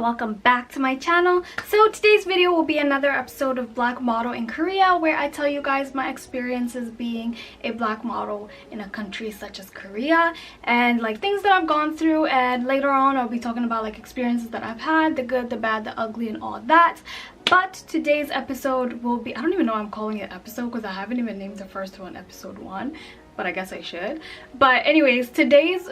welcome back to my channel. So today's video will be another episode of Black Model in Korea, where I tell you guys my experiences being a black model in a country such as Korea and like things that I've gone through. And later on I'll be talking about like experiences that I've had, the good, the bad, the ugly, and all that. But today's episode will be, I don't even know why I'm calling it episode because I haven't even named the first one episode 1, but I guess I should. But anyways, today's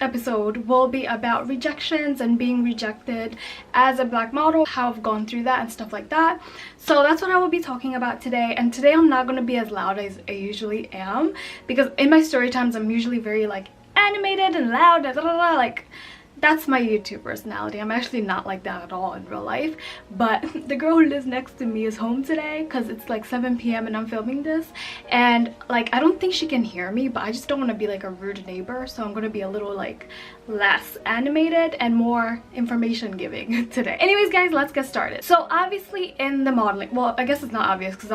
episode will be about rejections and being rejected as a black model, how I've gone through that and stuff like that. So that's what I will be talking about today. And today I'm not going to be as loud as I usually am, because in my story times I'm usually very like animated and loud, like that's my YouTube personality. I'm actually not like that at all in real life. But the girl who lives next to me is home today because it's like 7 p.m. and I'm filming this. And like, I don't think she can hear me, but I just don't want to be like a rude neighbor. So I'm going to be a little like less animated and more information giving today. Anyways, guys, let's get started. So obviously in the modeling, well, I guess it's not obvious because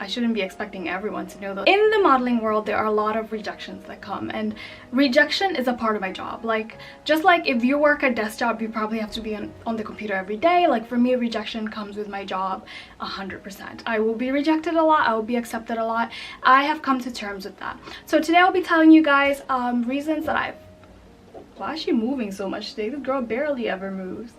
I shouldn't be expecting everyone to know that. In the modeling world, there are a lot of rejections that come, and rejection is a part of my job. Like, just like if you work a desk job, you probably have to be on the computer every day. Like for me, rejection comes with my job 100%. I will be rejected a lot. I will be accepted a lot. I have come to terms with that. So today I'll be telling you guys reasons that I've... Why is she moving so much today? This girl barely ever moves.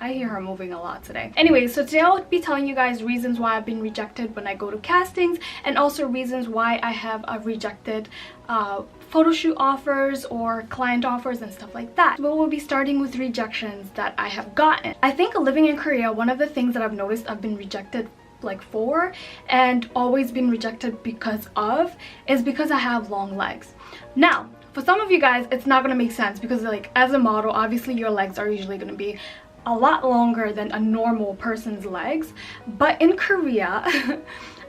I hear her moving a lot today. Anyway, so today I'll be telling you guys reasons why I've been rejected when I go to castings, and also reasons why I have rejected photo shoot offers or client offers and stuff like that. But we'll be starting with rejections that I have gotten. I think living in Korea, one of the things that I've noticed I've been rejected like for and always been rejected because of is because I have long legs. Now, for some of you guys, it's not gonna make sense because like as a model, obviously your legs are usually gonna be a lot longer than a normal person's legs, but in Korea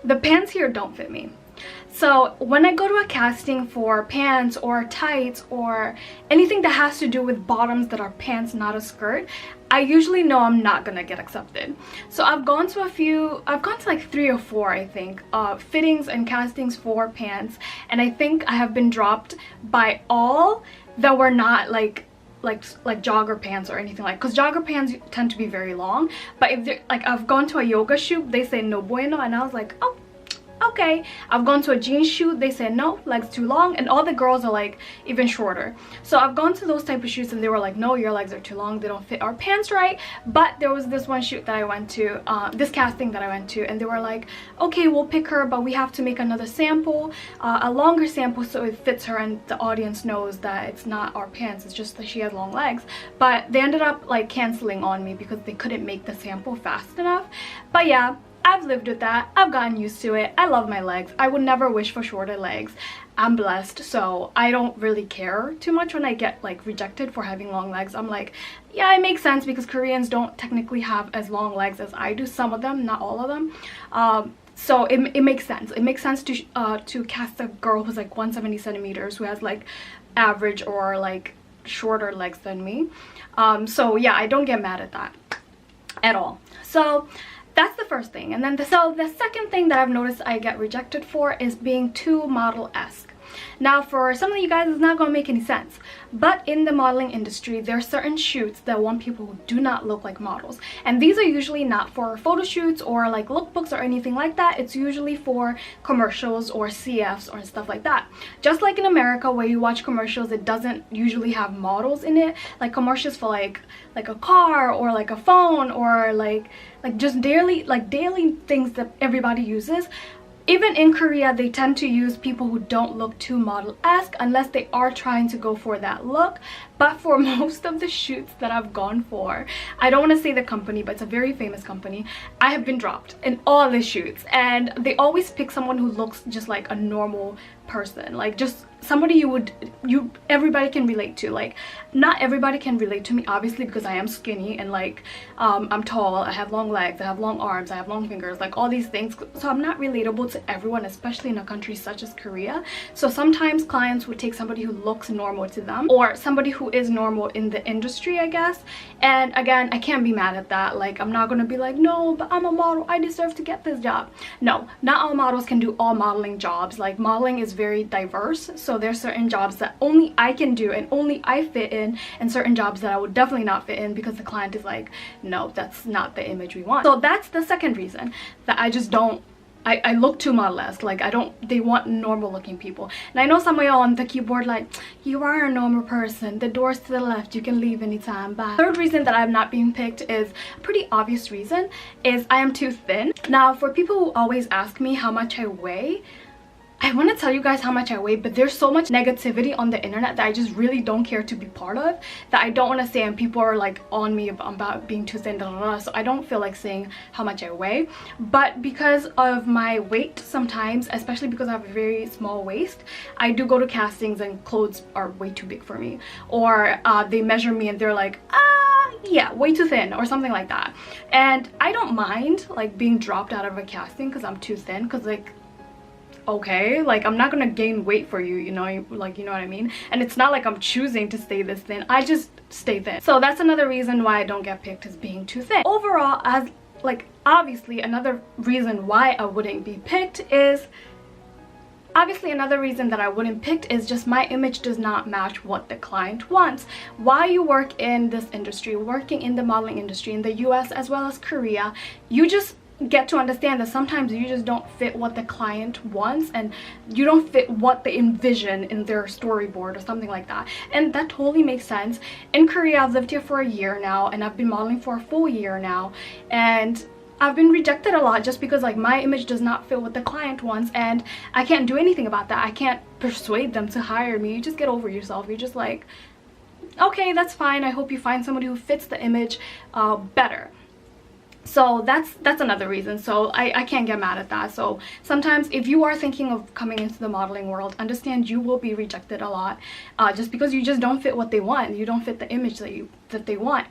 the pants here don't fit me. So when I go to a casting for pants or tights or anything that has to do with bottoms that are pants, not a skirt, I usually know I'm not gonna get accepted. So I've gone to like 3 or 4, I think, fittings and castings for pants, and I think I have been dropped by all that were not like jogger pants or anything, like, because jogger pants tend to be very long. But if they're like, I've gone to a yoga shoot, they say no bueno, and I was like, oh, okay. I've gone to a jeans shoot, they said no, legs too long, and all the girls are like even shorter. So I've gone to those type of shoots and they were like, no, your legs are too long, they don't fit our pants right. But there was this one shoot that I went to, this casting that I went to, and they were like, okay, we'll pick her, but we have to make another sample, a longer sample, so it fits her and the audience knows that it's not our pants, it's just that she has long legs. But they ended up like canceling on me because they couldn't make the sample fast enough. But yeah, I've lived with that. I've gotten used to it. I love my legs. I would never wish for shorter legs. I'm blessed, so I don't really care too much when I get like rejected for having long legs. I'm like, yeah, it makes sense because Koreans don't technically have as long legs as I do. Some of them, not all of them. So it makes sense. It makes sense to cast a girl who's like 170 centimeters who has like average or like shorter legs than me. So yeah, I don't get mad at that at all. So that's the first thing. And then the second thing that I've noticed I get rejected for is being too model-esque. Now, for some of you guys, it's not going to make any sense, but in the modeling industry, there are certain shoots that want people who do not look like models, and these are usually not for photo shoots or like lookbooks or anything like that. It's usually for commercials or CFs or stuff like that. Just like in America, where you watch commercials, it doesn't usually have models in it, like commercials for like a car or like a phone or like just daily things that everybody uses. Even in Korea, they tend to use people who don't look too model-esque unless they are trying to go for that look. But for most of the shoots that I've gone for, I don't want to say the company, but it's a very famous company, I have been dropped in all the shoots, and they always pick someone who looks just like a normal person, like just somebody everybody can relate to. Like, not everybody can relate to me, obviously, because I am skinny and like I'm tall, I have long legs, I have long arms, I have long fingers, like all these things. So I'm not relatable to everyone, especially in a country such as Korea. So sometimes clients would take somebody who looks normal to them, or somebody who is normal in the industry, I guess. And again, I can't be mad at that. Like, I'm not gonna be like, no, but I'm a model, I deserve to get this job. No, not all models can do all modeling jobs. Like, modeling is very diverse, so So there's certain jobs that only I can do and only I fit in, and certain jobs that I would definitely not fit in because the client is like, no, that's not the image we want. So that's the second reason, that I just don't, I look too model-esque. Like, they want normal looking people. And I know some of y'all on the keyboard like, you are a normal person, the door's to the left, you can leave anytime, bye. Third reason that I'm not being picked is a pretty obvious reason, is I am too thin. Now, for people who always ask me how much I weigh, I want to tell you guys how much I weigh, but there's so much negativity on the internet that I just really don't care to be part of, that I don't want to say, and people are like on me about being too thin, so I don't feel like saying how much I weigh. But because of my weight, sometimes, especially because I have a very small waist, I do go to castings and clothes are way too big for me, or they measure me and they're like, yeah, way too thin, or something like that. And I don't mind like being dropped out of a casting because I'm too thin, because like, okay, like I'm not gonna gain weight for you, you know, like, you know what I mean? And it's not like I'm choosing to stay this thin, I just stay thin. So that's another reason why I don't get picked, is being too thin. Overall, as like, obviously another reason why I wouldn't be picked is, obviously another reason that I wouldn't picked is just my image does not match what the client wants. While you work in this industry, working in the modeling industry in the US as well as Korea, you just get to understand that sometimes you just don't fit what the client wants, and you don't fit what they envision in their storyboard or something like that. And that totally makes sense. In Korea, I've lived here for a year now, and I've been modeling for a full year now, and I've been rejected a lot just because like my image does not fit what the client wants, and I can't do anything about that. I can't persuade them to hire me. You just get over yourself. You're just like, okay, that's fine, I hope you find somebody who fits the image better. So that's another reason. So I can't get mad at that. So sometimes if you are thinking of coming into the modeling world, understand you will be rejected a lot, just because you just don't fit what they want. You don't fit the image that they want.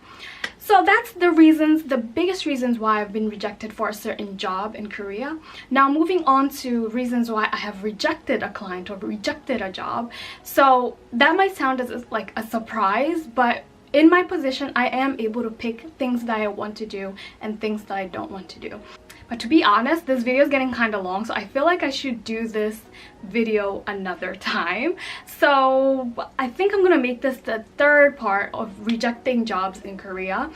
So that's the reasons, the biggest reasons why I've been rejected for a certain job in Korea. Now moving on to reasons why I have rejected a client or rejected a job. So that might sound as like a surprise, but in my position, I am able to pick things that I want to do and things that I don't want to do. But to be honest, this video is getting kind of long, so I feel like I should do this video another time. So I think I'm gonna make this the third part of rejecting jobs in Korea,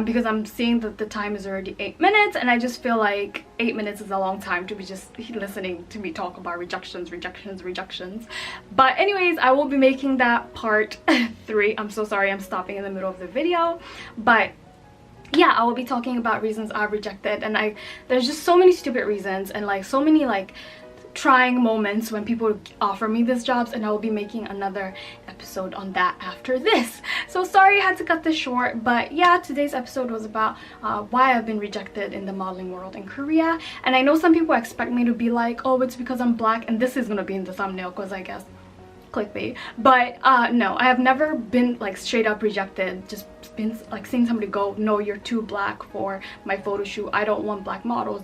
because I'm seeing that the time is already 8 minutes, and I just feel like 8 minutes is a long time to be just listening to me talk about rejections. But anyways, I will be making that part 3. I'm so sorry I'm stopping in the middle of the video, but yeah, I will be talking about reasons I've rejected, and there's just so many stupid reasons, and like so many like trying moments when people offer me these jobs, and I will be making another episode on that after this. So sorry I had to cut this short, but yeah, today's episode was about why I've been rejected in the modeling world in Korea. And I know some people expect me to be like, oh, it's because I'm black, and this is gonna be in the thumbnail because I guess clickbait. But no, I have never been like straight up rejected, just been like seeing somebody go, no, you're too black for my photo shoot, I don't want black models,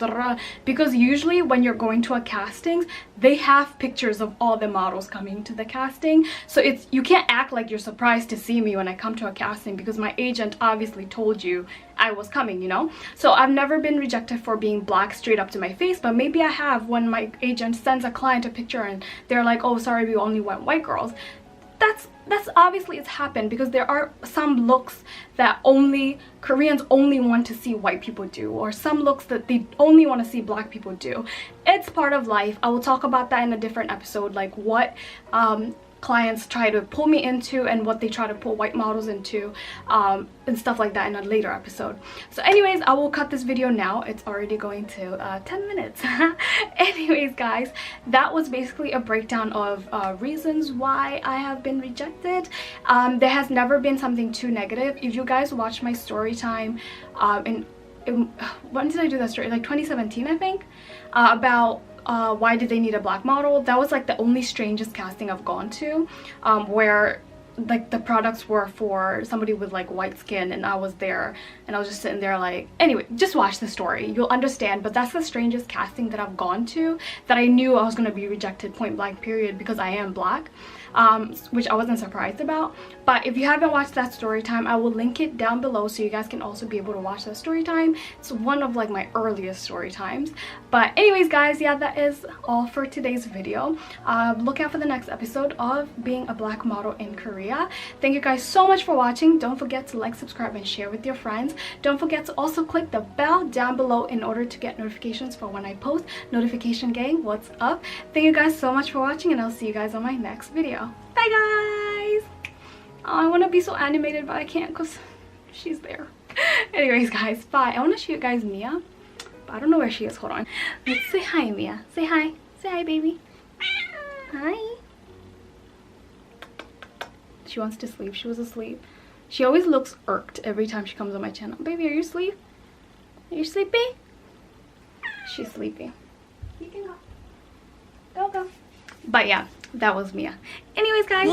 because usually when you're going to a castings, they have pictures of all the models coming to the casting, so you can't act like you're surprised to see me when I come to a casting, because my agent obviously told you I was coming, you know. So I've never been rejected for being black straight up to my face, but maybe I have when my agent sends a client a picture and they're like, oh, sorry, we only want white girls. That's obviously it's happened because there are some looks that only Koreans only want to see white people do, or some looks that they only want to see black people do. It's part of life. I will talk about that in a different episode, like what clients try to pull me into and what they try to pull white models into, and stuff like that in a later episode. So anyways, I will cut this video now. It's already going to 10 minutes. Anyways guys, that was basically a breakdown of reasons why I have been rejected. There has never been something too negative. If you guys watch my story time when did I do that story, like 2017 I think, about why did they need a black model. That was like the only strangest casting I've gone to, where like the products were for somebody with like white skin, and I was there and I was just sitting there like, anyway, just watch the story, you'll understand. But that's the strangest casting that I've gone to, that I knew I was going to be rejected point blank period because I am black. which I wasn't surprised about. But if you haven't watched that story time, I will link it down below so you guys can also be able to watch that story time. It's one of like my earliest story times. But anyways guys, yeah, that is all for today's video. Look out for the next episode of being a black model in Korea. Thank you guys so much for watching. Don't forget to like, subscribe, and share with your friends. Don't forget to also click the bell down below in order to get notifications for when I post. Notification gang, what's up? Thank you guys so much for watching, and I'll see you guys on my next video. Bye guys. Oh, I want to be so animated, but I can't because she's there. Anyways guys, bye. I want to show you guys Mia, but I don't know where she is. Hold on. Let's say hi, Mia. Say hi. Say hi, baby. Hi. She wants to sleep. She was asleep. She always looks irked every time she comes on my channel. Baby, are you asleep? Are you sleepy? She's sleepy. You can go. Go, go. But yeah, that was Mia. Anyways guys.